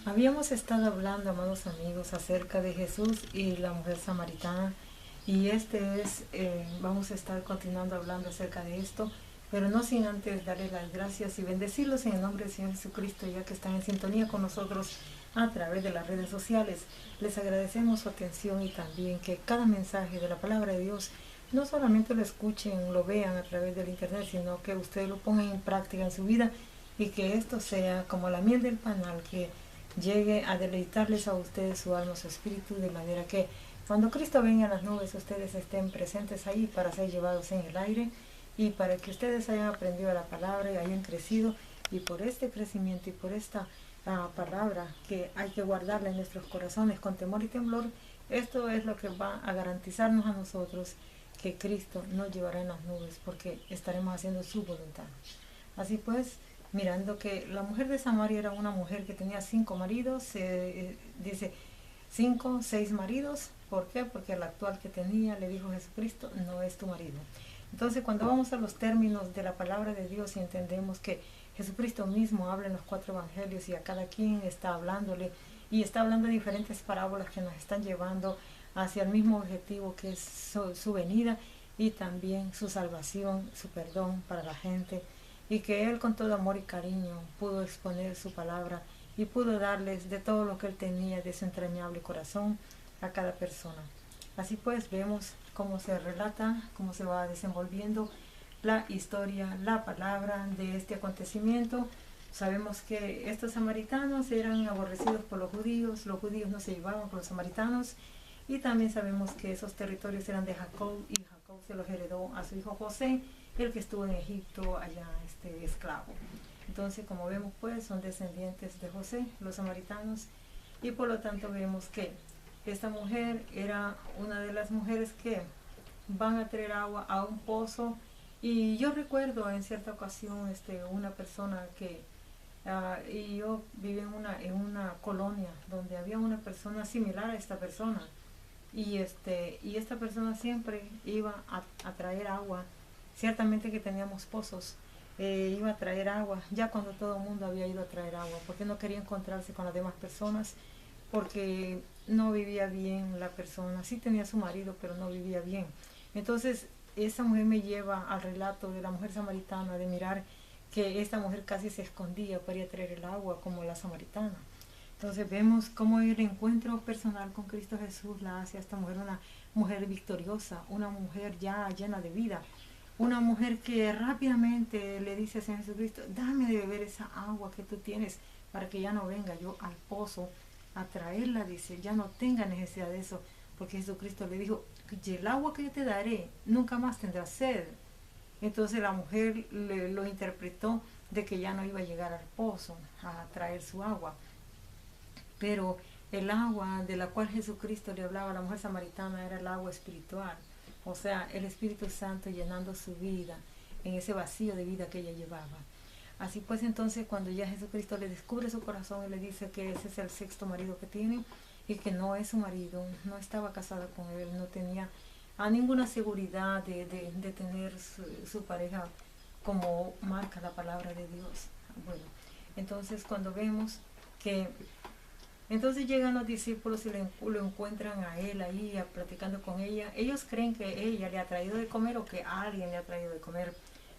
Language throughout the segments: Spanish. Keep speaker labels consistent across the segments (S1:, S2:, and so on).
S1: Habíamos estado hablando, amados amigos, acerca de Jesús y la mujer samaritana, y vamos a estar continuando hablando acerca de esto, pero no sin antes darle las gracias y bendecirlos en el nombre del Señor Jesucristo, ya que están en sintonía con nosotros a través de las redes sociales. Les agradecemos su atención y también que cada mensaje de la palabra de Dios no solamente lo escuchen, lo vean a través del internet, sino que ustedes lo pongan en práctica en su vida y que esto sea como la miel del panal, que llegue a deleitarles a ustedes su alma, su espíritu, de manera que cuando Cristo venga en las nubes, ustedes estén presentes ahí para ser llevados en el aire y para que ustedes hayan aprendido la palabra y hayan crecido, y por este crecimiento y por esta palabra que hay que guardarla en nuestros corazones con temor y temblor. Esto es lo que va a garantizarnos a nosotros que Cristo nos llevará en las nubes, porque estaremos haciendo su voluntad. Así pues, mirando que la mujer de Samaria era una mujer que tenía 5 maridos, dice 5, 6 maridos. ¿Por qué? Porque el actual que tenía, le dijo Jesucristo, no es tu marido. Entonces, cuando vamos a los términos de la palabra de Dios y entendemos que Jesucristo mismo habla en los 4 evangelios y a cada quien está hablándole y está hablando de diferentes parábolas que nos están llevando hacia el mismo objetivo, que es su venida y también su salvación, su perdón para la gente, y que Él con todo amor y cariño pudo exponer su palabra y pudo darles de todo lo que Él tenía de su entrañable corazón a cada persona. Así pues, vemos cómo se relata, cómo se va desenvolviendo la historia, la palabra de este acontecimiento. Sabemos que estos samaritanos eran aborrecidos por los judíos no se llevaban con los samaritanos, y también sabemos que esos territorios eran de Jacob, y Jacob se los heredó a su hijo José, el que estuvo en Egipto allá esclavo. Entonces, como vemos, pues son descendientes de José, los samaritanos, y por lo tanto vemos que esta mujer era una de las mujeres que van a traer agua a un pozo. Y yo recuerdo en cierta ocasión una persona que y yo viví en una colonia donde había una persona similar a esta persona, y esta persona siempre iba a traer agua. Ciertamente que teníamos pozos, iba a traer agua ya cuando todo el mundo había ido a traer agua, porque no quería encontrarse con las demás personas, porque no vivía bien la persona. Sí tenía su marido, pero no vivía bien. Entonces esa mujer me lleva al relato de la mujer samaritana, de mirar que esta mujer casi se escondía para ir a traer el agua como la samaritana. Entonces vemos cómo el encuentro personal con Cristo Jesús la hace a esta mujer una mujer victoriosa, una mujer ya llena de vida, una mujer que rápidamente le dice al Señor Jesucristo: dame de beber esa agua que tú tienes, para que ya no venga yo al pozo a traerla, dice, ya no tenga necesidad de eso, porque Jesucristo le dijo: el agua que yo te daré, nunca más tendrás sed. Entonces la mujer lo interpretó de que ya no iba a llegar al pozo a traer su agua. Pero el agua de la cual Jesucristo le hablaba a la mujer samaritana era el agua espiritual, o sea, el Espíritu Santo llenando su vida en ese vacío de vida que ella llevaba. Así pues, entonces, cuando ya Jesucristo le descubre su corazón y le dice que ese es el 6.º marido que tiene y que no es su marido, no estaba casada con él, no tenía a ninguna seguridad de tener su pareja como marca la palabra de Dios. Bueno, entonces cuando vemos que entonces llegan los discípulos y lo encuentran a él ahí platicando con ella. Ellos creen que ella le ha traído de comer o que alguien le ha traído de comer,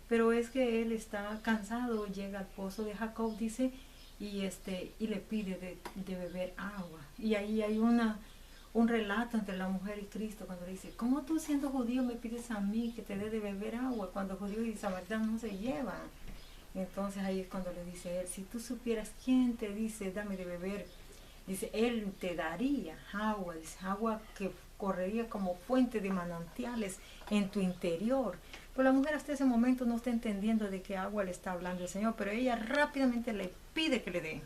S1: pero es que él está cansado, llega al pozo de Jacob, dice, y le pide de beber agua. Y ahí hay un relato entre la mujer y Cristo, cuando le dice: ¿cómo tú, siendo judío, me pides a mí que te dé de beber agua cuando judíos y samaritanos no se llevan? Entonces ahí es cuando le dice él: si tú supieras quién te dice dame de beber, dice, él te daría agua, dice, agua que correría como fuente de manantiales en tu interior. Pues la mujer hasta ese momento no está entendiendo de qué agua le está hablando el Señor, pero ella rápidamente le pide que le dé.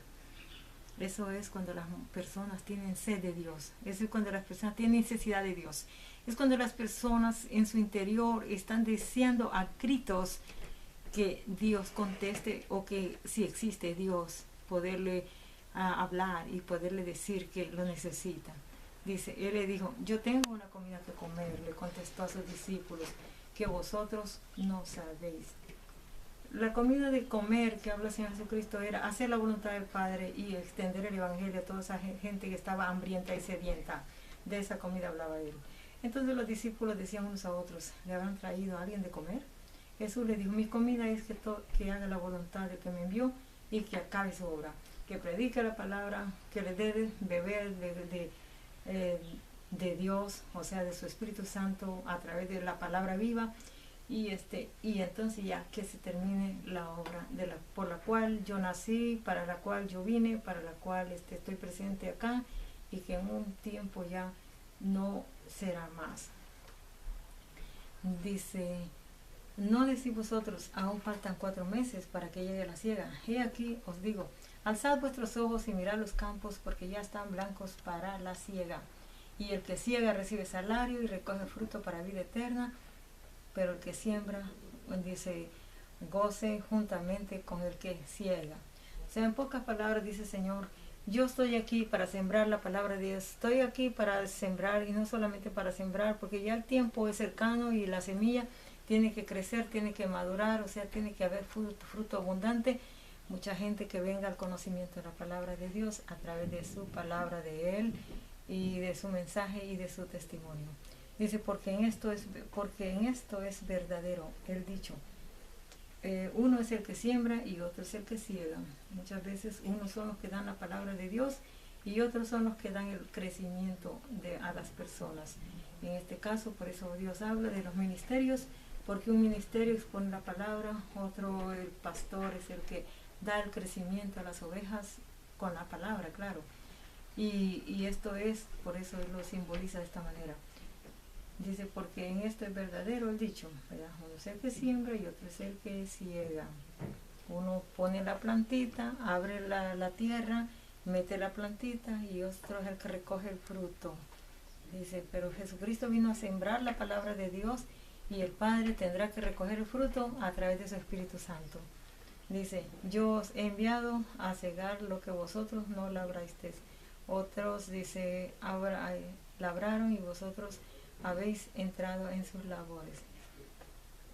S1: Eso es cuando las personas tienen sed de Dios. Eso es cuando las personas tienen necesidad de Dios. Es cuando las personas en su interior están deseando a gritos que Dios conteste, o que si existe Dios, poderle hablar y poderle decir que lo necesita. Dice, él le dijo: yo tengo una comida que comer, le contestó a sus discípulos, que vosotros no sabéis. La comida de comer que habla el Señor Jesucristo era hacer la voluntad del Padre y extender el Evangelio a toda esa gente que estaba hambrienta y sedienta. De esa comida hablaba él. Entonces los discípulos decían unos a otros, ¿le habrán traído a alguien de comer? Jesús le dijo, mi comida es que haga la voluntad del que me envió y que acabe su obra, que predique la palabra, que le dé de beber de Dios, o sea, de su Espíritu Santo a través de la palabra viva, y entonces ya que se termine la obra por la cual yo nací, para la cual yo vine, para la cual estoy presente acá, y que en un tiempo ya no será más. Dice, no decís vosotros, aún faltan 4 meses para que llegue la siega. He aquí os digo, alzad vuestros ojos y mirad los campos, porque ya están blancos para la siega. Y el que siega recibe salario y recoge fruto para vida eterna, pero el que siembra, dice, goce juntamente con el que siega. O sea, en pocas palabras dice el Señor, yo estoy aquí para sembrar la palabra de Dios, estoy aquí para sembrar, y no solamente para sembrar, porque ya el tiempo es cercano y la semilla tiene que crecer, tiene que madurar, o sea, tiene que haber fruto abundante. Mucha gente que venga al conocimiento de la palabra de Dios a través de su palabra de Él y de su mensaje y de su testimonio. Dice, porque en esto es verdadero el dicho. Uno es el que siembra y otro es el que ciega. Muchas veces unos son los que dan la palabra de Dios y otros son los que dan el crecimiento a las personas. En este caso, por eso Dios habla de los ministerios, porque un ministerio expone la palabra, otro, el pastor, es el que da el crecimiento a las ovejas con la palabra, claro. Y esto es, por eso él lo simboliza de esta manera. Dice, porque en esto es verdadero el dicho, ¿verdad? Uno es el que siembra y otro es el que ciega. Uno pone la plantita, abre la tierra, mete la plantita y otro es el que recoge el fruto. Dice, pero Jesucristo vino a sembrar la palabra de Dios y el Padre tendrá que recoger el fruto a través de su Espíritu Santo. Dice, yo os he enviado a cegar lo que vosotros no labrasteis. Otros, dice, labraron y vosotros habéis entrado en sus labores.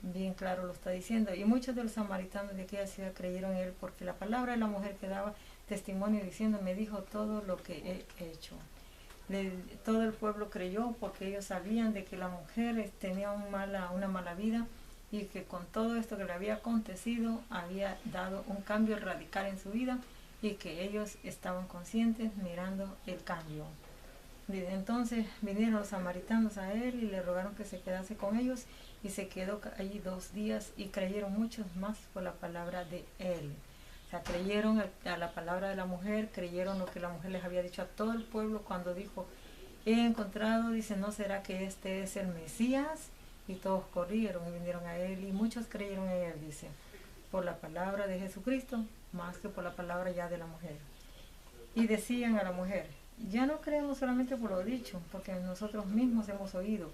S1: Bien claro lo está diciendo. Y muchos de los samaritanos de aquella ciudad creyeron en él, porque la palabra de la mujer que daba testimonio diciendo, me dijo todo lo que he hecho. Todo el pueblo creyó porque ellos sabían de que la mujer tenía una mala vida y que con todo esto que le había acontecido había dado un cambio radical en su vida y que ellos estaban conscientes mirando el cambio. Entonces vinieron los samaritanos a él y le rogaron que se quedase con ellos y se quedó allí 2 días y creyeron muchos más por la palabra de él. O sea, creyeron a la palabra de la mujer, creyeron lo que la mujer les había dicho a todo el pueblo cuando dijo, he encontrado, dice, ¿no será que este es el Mesías? Y todos corrieron y vinieron a él y muchos creyeron en él, dice, por la palabra de Jesucristo más que por la palabra ya de la mujer. Y decían a la mujer, ya no creemos solamente por lo dicho, porque nosotros mismos hemos oído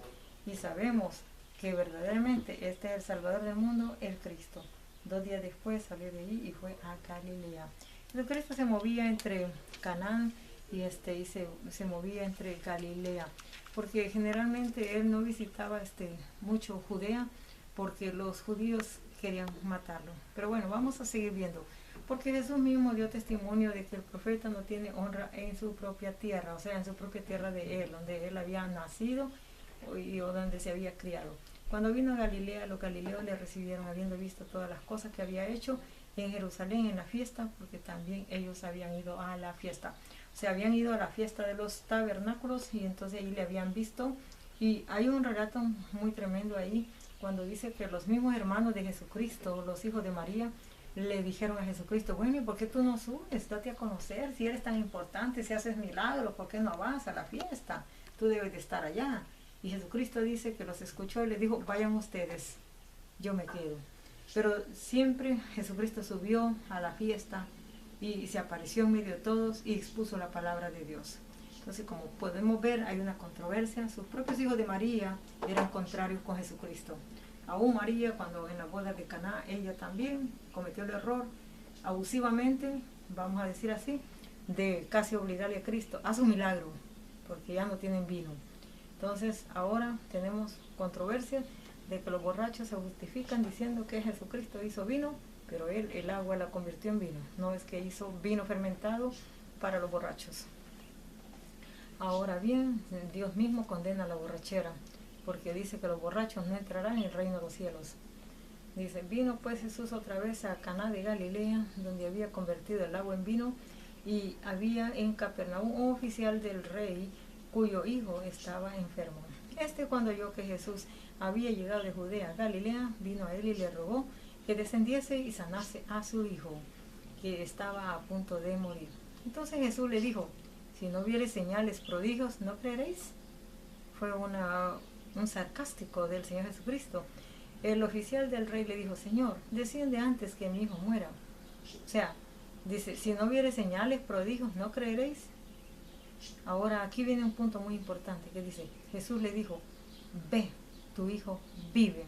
S1: y sabemos que verdaderamente este es el Salvador del mundo, el Cristo. 2 días después salió de allí y fue a Galilea. Jesucristo se movía entre Canaán y se movía entre Galilea, porque generalmente él no visitaba mucho Judea, porque los judíos querían matarlo. Pero bueno, vamos a seguir viendo. Porque Jesús mismo dio testimonio de que el profeta no tiene honra en su propia tierra, o sea, en su propia tierra de él, donde él había nacido o donde se había criado. Cuando vino a Galilea, los galileos le recibieron habiendo visto todas las cosas que había hecho en Jerusalén en la fiesta, porque también ellos habían ido a la fiesta. O sea, habían ido a la fiesta de los tabernáculos y entonces ahí le habían visto. Y hay un relato muy tremendo ahí, cuando dice que los mismos hermanos de Jesucristo, los hijos de María, le dijeron a Jesucristo, bueno, ¿y por qué tú no subes? Date a conocer, si eres tan importante, si haces milagros, ¿por qué no vas a la fiesta? Tú debes de estar allá. Y Jesucristo dice que los escuchó y les dijo, vayan ustedes, yo me quedo. Pero siempre Jesucristo subió a la fiesta y se apareció en medio de todos y expuso la palabra de Dios. Entonces, como podemos ver, hay una controversia. Sus propios hijos de María eran contrarios con Jesucristo. Aún María, cuando en la boda de Caná, ella también cometió el error abusivamente, vamos a decir así, de casi obligarle a Cristo a su milagro, porque ya no tienen vino. Entonces ahora tenemos controversia de que los borrachos se justifican diciendo que Jesucristo hizo vino pero él el agua la convirtió en vino. No es que hizo vino fermentado para los borrachos. Ahora bien, Dios mismo condena la borrachera, porque dice que los borrachos no entrarán en el reino de los cielos. Dice, vino pues Jesús otra vez a Caná de Galilea, donde había convertido el agua en vino, y había en Capernaum un oficial del rey, cuyo hijo estaba enfermo. Cuando oyó que Jesús había llegado de Judea a Galilea, vino a él y le rogó que descendiese y sanase a su hijo, que estaba a punto de morir. Entonces Jesús le dijo, si no viere señales, prodigios, ¿no creeréis? Fue un sarcástico del Señor Jesucristo. El oficial del rey le dijo, Señor, desciende antes que mi hijo muera. O sea, dice, si no viere señales, prodigios, ¿no creeréis? Ahora aquí viene un punto muy importante que dice, Jesús le dijo, ve, tu hijo vive.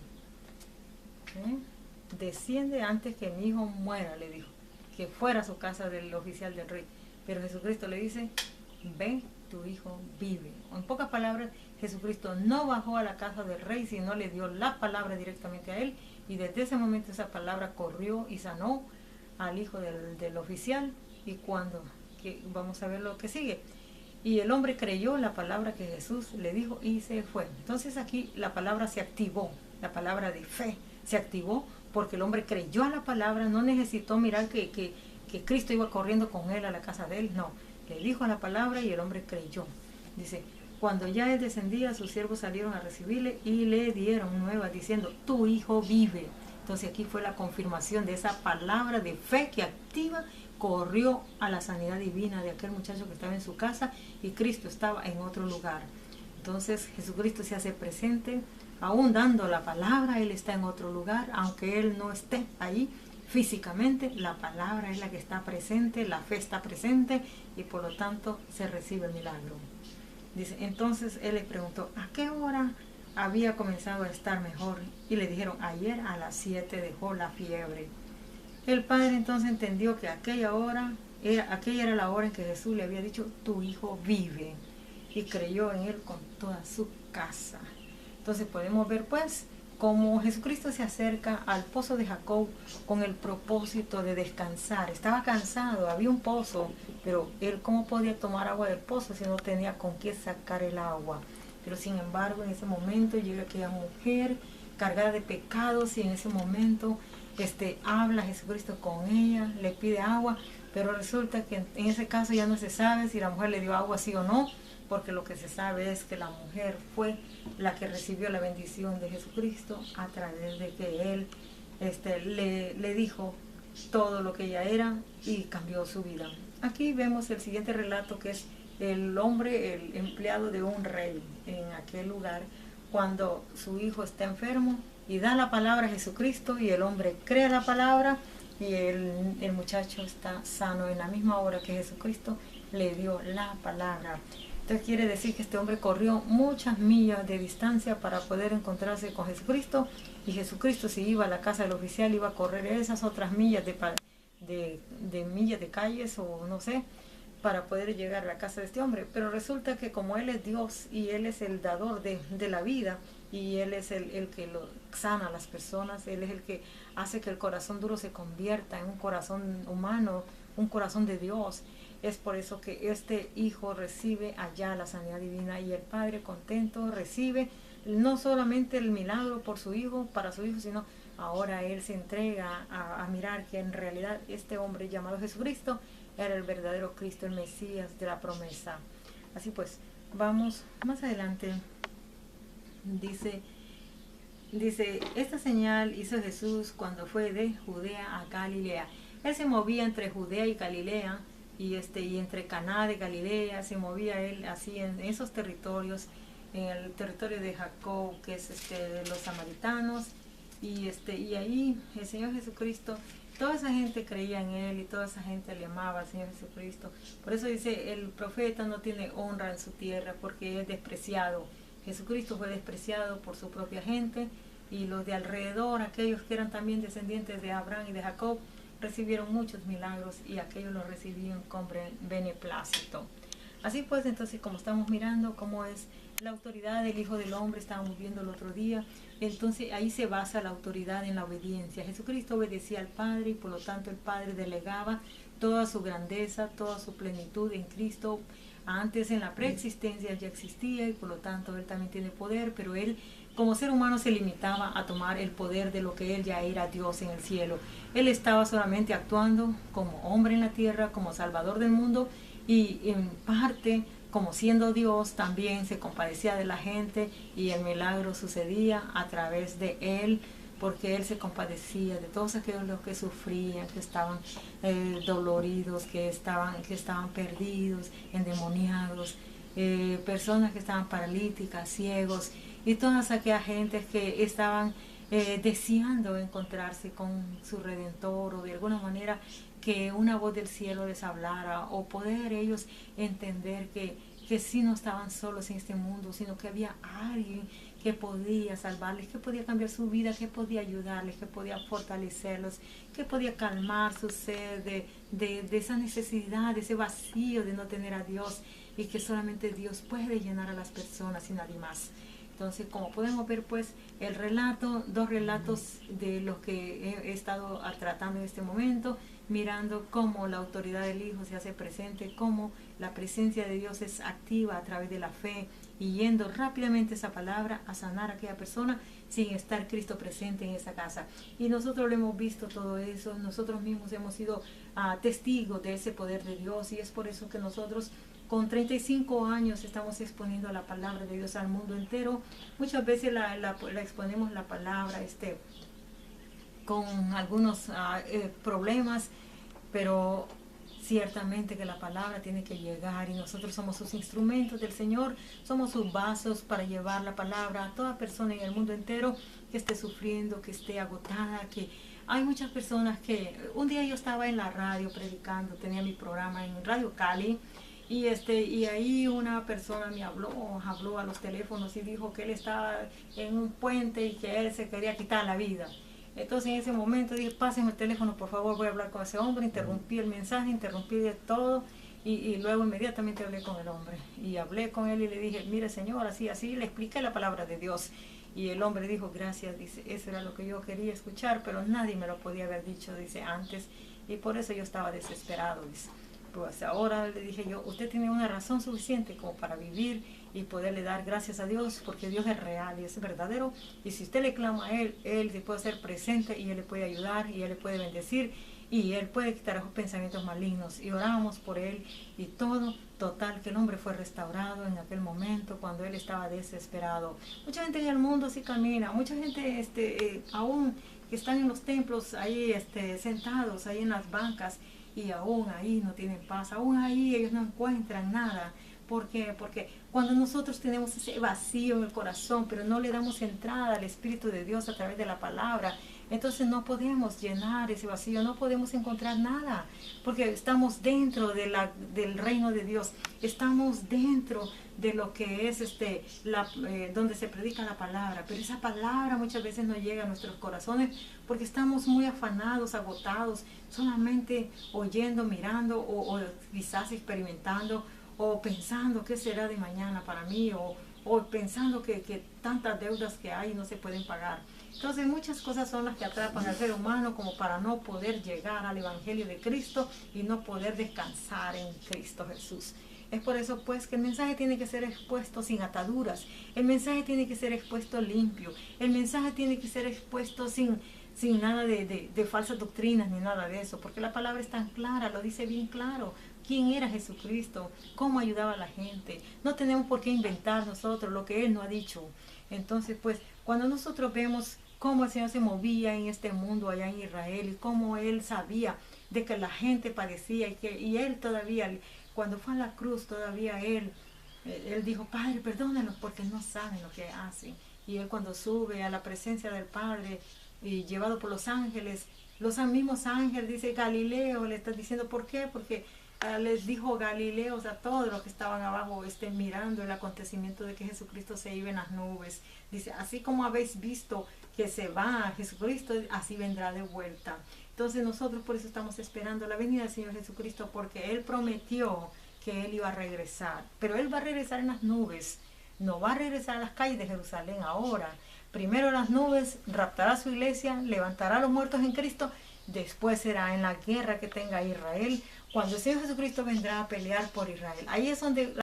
S1: Desciende antes que mi hijo muera, le dijo, que fuera a su casa del oficial del rey. Pero Jesucristo le dice, ve, tu hijo vive. En pocas palabras, Jesucristo no bajó a la casa del rey, sino le dio la palabra directamente a él, y desde ese momento esa palabra corrió y sanó al hijo del oficial. Y vamos a ver lo que sigue. Y el hombre creyó la palabra que Jesús le dijo y se fue. Entonces aquí la palabra se activó, la palabra de fe se activó porque el hombre creyó a la palabra, no necesitó mirar que Cristo iba corriendo con él a la casa de él, no, le dijo a la palabra y el hombre creyó. Dice, cuando ya él descendía, sus siervos salieron a recibirle y le dieron nuevas diciendo, tu hijo vive. Entonces aquí fue la confirmación de esa palabra de fe que activa, corrió a la sanidad divina de aquel muchacho que estaba en su casa y Cristo estaba en otro lugar. Entonces Jesucristo se hace presente, aún dando la palabra, Él está en otro lugar, aunque Él no esté ahí físicamente, la palabra es la que está presente, la fe está presente y por lo tanto se recibe el milagro. Dice, entonces Él le preguntó, ¿a qué hora había comenzado a estar mejor? Y le dijeron, ayer a las 7 dejó la fiebre. El padre entonces entendió que aquella era la hora en que Jesús le había dicho, tu hijo vive, y creyó en él con toda su casa. Entonces podemos ver pues cómo Jesucristo se acerca al pozo de Jacob con el propósito de descansar. Estaba cansado, había un pozo, pero él cómo podía tomar agua del pozo si no tenía con qué sacar el agua. Pero sin embargo en ese momento llega aquella mujer cargada de pecados y en ese momento habla Jesucristo con ella, le pide agua, pero resulta que en ese caso ya no se sabe si la mujer le dio agua sí o no, porque lo que se sabe es que la mujer fue la que recibió la bendición de Jesucristo a través de que él le dijo todo lo que ella era y cambió su vida. Aquí vemos el siguiente relato, que es el hombre, el empleado de un rey en aquel lugar, cuando su hijo está enfermo y da la palabra a Jesucristo y el hombre cree la palabra y el muchacho está sano en la misma hora que Jesucristo le dio la palabra. Entonces quiere decir que este hombre corrió muchas millas de distancia para poder encontrarse con Jesucristo, y Jesucristo, si iba a la casa del oficial, iba a correr esas otras millas de millas de calles o no sé, para poder llegar a la casa de este hombre. Pero resulta que como Él es Dios y Él es el dador de la vida, y Él es el que lo sana a las personas, Él es el que hace que el corazón duro se convierta en un corazón humano, un corazón de Dios. Es por eso que este hijo recibe allá la sanidad divina, y el padre contento recibe no solamente el milagro por su hijo, para su hijo, sino ahora él se entrega a mirar que en realidad este hombre llamado Jesucristo era el verdadero Cristo, el Mesías de la promesa. Así pues, vamos más adelante. Dice, esta señal hizo Jesús cuando fue de Judea a Galilea. Él se movía entre Judea y Galilea, y entre Caná de Galilea se movía él así en esos territorios, en el territorio de Jacob, que es de los samaritanos, y ahí el Señor Jesucristo, toda esa gente creía en él y toda esa gente le amaba al Señor Jesucristo. Por eso dice, el profeta no tiene honra en su tierra porque es despreciado. Jesucristo fue despreciado por su propia gente, y los de alrededor, aquellos que eran también descendientes de Abraham y de Jacob, recibieron muchos milagros, y aquellos los recibían con beneplácito. Así pues, entonces, como estamos mirando cómo es la autoridad del Hijo del Hombre, estábamos viendo el otro día, entonces ahí se basa la autoridad en la obediencia. Jesucristo obedecía al Padre y por lo tanto el Padre delegaba toda su grandeza, toda su plenitud en Cristo. Antes en la preexistencia ya existía y por lo tanto Él también tiene poder, pero Él como ser humano se limitaba a tomar el poder de lo que Él ya era Dios en el cielo. Él estaba solamente actuando como hombre en la tierra, como Salvador del mundo y en parte como siendo Dios también se compadecía de la gente y el milagro sucedía a través de Él, porque Él se compadecía de todos aquellos los que sufrían, que estaban doloridos, que estaban perdidos, endemoniados, personas que estaban paralíticas, ciegos, y todas aquellas gentes que estaban deseando encontrarse con su Redentor, o de alguna manera que una voz del cielo les hablara, o poder ellos entender que sí no estaban solos en este mundo, sino que había alguien que podía salvarles, que podía cambiar su vida, que podía ayudarles, que podía fortalecerlos, que podía calmar su sed de esa necesidad, de ese vacío de no tener a Dios, y que solamente Dios puede llenar a las personas y nadie más. Entonces, como podemos ver, pues, el relato, dos relatos de los que he estado tratando en este momento, mirando cómo la autoridad del Hijo se hace presente, cómo la presencia de Dios es activa a través de la fe, y yendo rápidamente esa palabra a sanar a aquella persona sin estar Cristo presente en esa casa. Y nosotros lo hemos visto todo eso, nosotros mismos hemos sido testigos de ese poder de Dios, y es por eso que nosotros con 35 años estamos exponiendo la palabra de Dios al mundo entero. Muchas veces la exponemos la palabra con algunos problemas, pero ciertamente que la palabra tiene que llegar y nosotros somos sus instrumentos del Señor, somos sus vasos para llevar la palabra a toda persona en el mundo entero que esté sufriendo, que esté agotada, que hay muchas personas que... Un día yo estaba en la radio predicando, tenía mi programa en Radio Cali, y ahí una persona me habló a los teléfonos y dijo que él estaba en un puente y que él se quería quitar la vida. Entonces en ese momento dije, pásenme el teléfono por favor, voy a hablar con ese hombre. Interrumpí el mensaje, interrumpí de todo, y luego inmediatamente hablé con el hombre y hablé con él y le dije, mire señor, así, así, le expliqué la palabra de Dios. Y el hombre dijo, gracias, dice, eso era lo que yo quería escuchar, pero nadie me lo podía haber dicho, dice, antes, y por eso yo estaba desesperado, dice. Pues ahora le dije yo, usted tiene una razón suficiente como para vivir y poderle dar gracias a Dios, porque Dios es real y es verdadero, y si usted le clama a Él se puede hacer presente y Él le puede ayudar y Él le puede bendecir y Él puede quitar esos pensamientos malignos. Y oramos por Él y todo, total, que el hombre fue restaurado en aquel momento cuando él estaba desesperado. Mucha gente en el mundo sí camina, mucha gente aún que están en los templos ahí sentados ahí en las bancas, y aún ahí no tienen paz, aún ahí ellos no encuentran nada. ¿Por qué? Porque cuando nosotros tenemos ese vacío en el corazón, pero no le damos entrada al Espíritu de Dios a través de la palabra, entonces no podemos llenar ese vacío, no podemos encontrar nada, porque estamos dentro del reino de Dios, estamos dentro de lo que es donde se predica la palabra, pero esa palabra muchas veces no llega a nuestros corazones porque estamos muy afanados, agotados, solamente oyendo, mirando o quizás experimentando o pensando qué será de mañana para mí, o pensando que tantas deudas que hay no se pueden pagar. Entonces muchas cosas son las que atrapan al ser humano como para no poder llegar al Evangelio de Cristo y no poder descansar en Cristo Jesús. Es por eso pues que el mensaje tiene que ser expuesto sin ataduras, el mensaje tiene que ser expuesto limpio, el mensaje tiene que ser expuesto sin nada de falsas doctrinas ni nada de eso, porque la palabra es tan clara, lo dice bien claro. ¿Quién era Jesucristo? ¿Cómo ayudaba a la gente? No tenemos por qué inventar nosotros lo que Él no ha dicho. Entonces, pues, cuando nosotros vemos cómo el Señor se movía en este mundo allá en Israel y cómo Él sabía de que la gente padecía y Él todavía, cuando fue a la cruz, todavía Él dijo, Padre, perdónalos porque no saben lo que hacen. Y Él cuando sube a la presencia del Padre y llevado por los ángeles, los mismos ángeles, dice Galileo, le está diciendo, ¿por qué? Porque les dijo Galileo, o sea, todos los que estaban abajo mirando el acontecimiento de que Jesucristo se iba en las nubes. Dice, así como habéis visto que se va a Jesucristo, así vendrá de vuelta. Entonces nosotros por eso estamos esperando la venida del Señor Jesucristo, porque Él prometió que Él iba a regresar. Pero Él va a regresar en las nubes, no va a regresar a las calles de Jerusalén ahora. Primero las nubes, raptará a su iglesia, levantará a los muertos en Cristo, después será en la guerra que tenga Israel, cuando el Señor Jesucristo vendrá a pelear por Israel. Ahí es donde